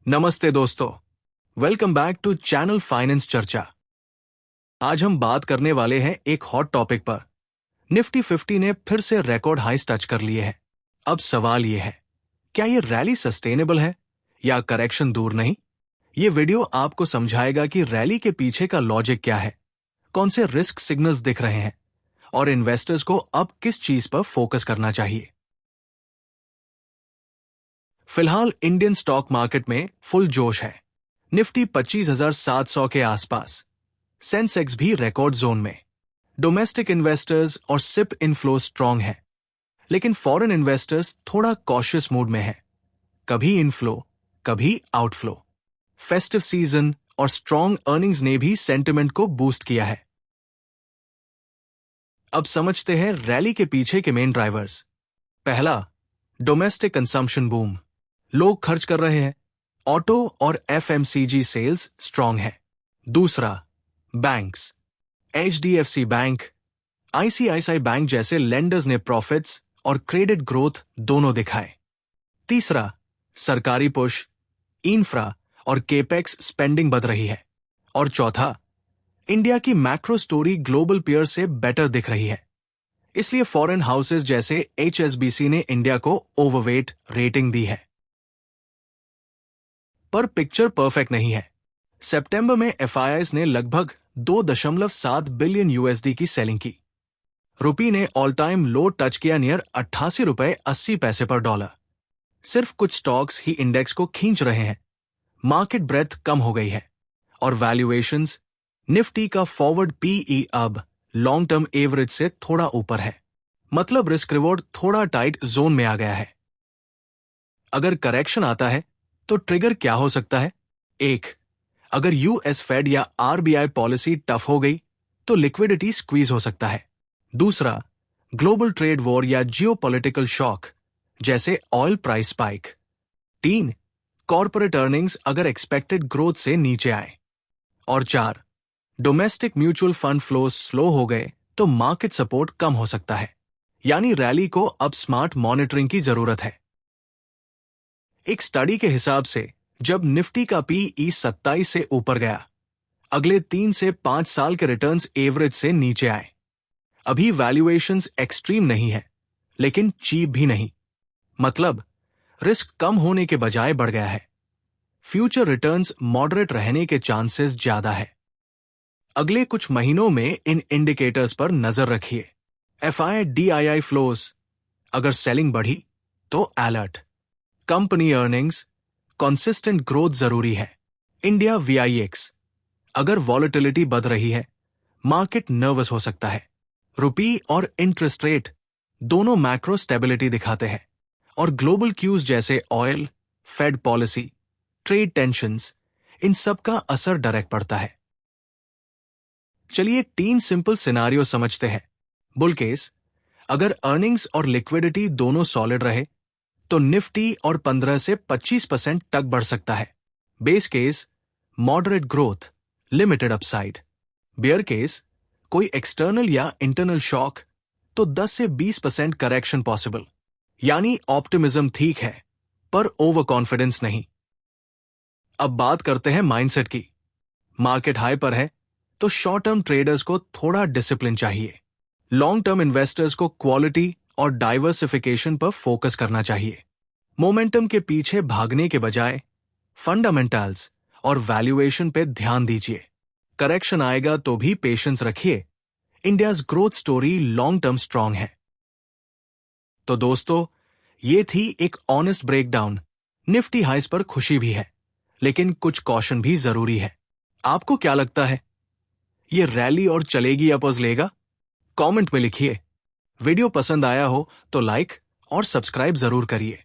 नमस्ते दोस्तों, welcome back to channel finance Charcha. आज हम बात करने वाले हैं एक हॉट टॉपिक पर। निफ्टी 50 ने फिर से रिकॉर्ड हाइस टच कर लिए हैं। अब सवाल यह है, क्या यह रैली सस्टेनेबल है या करेक्शन दूर नहीं? ये वीडियो आपको समझाएगा कि रैली के पीछे का लॉजिक क्या है, कौन से रिस्क सिग्नल्स दिख रहे हैं और इन्वेस्टर्स को अब किस चीज पर फोकस करना चाहिए। फिलहाल इंडियन स्टॉक मार्केट में फुल जोश है। निफ्टी 25,700 के आसपास, सेंसेक्स भी रिकॉर्ड जोन में। डोमेस्टिक इन्वेस्टर्स और सिप इनफ्लो स्ट्रांग है, लेकिन फॉरेन इन्वेस्टर्स थोड़ा कॉशियस मूड में है। कभी इनफ्लो, कभी आउटफ्लो। फेस्टिव सीजन और स्ट्रांग अर्निंग्स ने भी सेंटिमेंट को बूस्ट किया है। अब समझते हैं रैली के पीछे के मेन ड्राइवर्स। पहला, डोमेस्टिक कंजम्पशन बूम। लोग खर्च कर रहे हैं। ऑटो और एफएमसीजी सेल्स स्ट्रांग है। दूसरा, banks. HDFC bank, ICICI bank जैसे लेंडर्स ने प्रॉफिट्स और क्रेडिट ग्रोथ दोनों दिखाए। तीसरा, सरकारी पुश, इंफ्रा और केपेक्स स्पेंडिंग बढ़ रही है। और चौथा, इंडिया की मैक्रो स्टोरी ग्लोबल पीयर से बेटर दिख रही है, इसलिए फॉरेन हाउसेस जैसे एचएसबीसी ने इंडिया को ओवरवेट रेटिंग दी है। पर पिक्चर परफेक्ट नहीं है। सितंबर में एफआईआईज ने लगभग 2.7 बिलियन यूएसडी की सेलिंग की। रुपी ने ऑल टाइम लो टच किया नियर 88 रुपए 80 पैसे पर डॉलर। सिर्फ कुछ स्टॉक्स ही इंडेक्स को खींच रहे हैं। मार्केट ब्रेथ कम हो गई है और वैल्यूएशंस, निफ्टी का फॉरवर्ड पीई अब लॉन्ग टर्म एवरेज से थोड़ा ऊपर है। मतलब रिस्क रिवॉर्ड थोड़ा टाइट जोन में आ गया है। अगर करेक्शन आता है तो ट्रिगर क्या हो सकता है? एक, अगर यूएस फेड या आरबीआई पॉलिसी टफ हो गई तो लिक्विडिटी स्क्वीज हो सकता है। दूसरा, ग्लोबल ट्रेड वॉर या जियोपॉलिटिकल शॉक जैसे ऑयल प्राइस स्पाइक। तीन, कॉर्पोरेट अर्निंग्स अगर एक्सपेक्टेड ग्रोथ से नीचे आए। और चार, domestic mutual fund flow slow हो गए तो मार्केट सपोर्ट कम हो सकता है। यानी रैली को अब स्मार्ट मॉनिटरिंग की जरूरत है। एक स्टडी के हिसाब से जब निफ्टी का पीई 27 से ऊपर गया, अगले 3 से 5 साल के रिटर्न्स एवरेज से नीचे आए। अभी वैल्यूएशंस एक्सट्रीम नहीं है, लेकिन चीप भी नहीं। मतलब रिस्क कम होने के बजाय बढ़ गया है। फ्यूचर रिटर्न्स मॉडरेट रहने के चांसेस ज्यादा है। अगले कुछ महीनों में इन इंडिकेटर्स पर नजर रखिए। एफआई डीआईआई फ्लोस, अगर सेलिंग बढ़ी तो alert. Company earnings, consistent growth जरूरी है। इंडिया वीआईएक्स, अगर वॉलेटिलिटी बढ़ रही है, मार्केट नर्वस हो सकता है। रुपी और इंटरेस्ट रेट दोनों मैक्रो स्टेबिलिटी दिखाते हैं। और ग्लोबल क्यूज जैसे oil, Fed policy, trade tensions, इन सब का असर डायरेक्ट पड़ता है। चलिए 3 सिंपल सिनारियो समझते हैं। बुल केस, अगर अर्निंग्स और लिक्विडिटी दोनों सॉलिड रहे तो निफ्टी और 15 से 25% तक बढ़ सकता है। Base case, moderate growth, limited upside. Bear case, कोई एक्सटर्नल या इंटरनल शॉक तो 10 से 20% करेक्शन पॉसिबल। यानी ऑप्टिमिज्म ठीक है, पर ओवर कॉन्फिडेंस नहीं। अब बात करते हैं माइंडसेट की। मार्केट हाई पर है तो शॉर्ट टर्म ट्रेडर्स को थोड़ा डिसिप्लिन चाहिए। लॉन्ग टर्म इन्वेस्टर्स को क्वालिटी और डाइवर्सिफिकेशन पर फोकस करना चाहिए। मोमेंटम के पीछे भागने के बजाय फंडामेंटल्स और वैल्यूएशन पे ध्यान दीजिए। करेक्शन आएगा तो भी पेशेंस रखिए। India's growth story long term strong है। तो दोस्तों, ये थी एक ऑनेस्ट ब्रेकडाउन। निफ्टी हाइस पर खुशी भी है, लेकिन कुछ कॉशन भी जरूरी है। आपको क्या लगता है, ये रैली और चलेगी या पॉज लेगा? कमेंट में लिखिए। वीडियो पसंद आया हो तो लाइक और सब्सक्राइब जरूर करिए।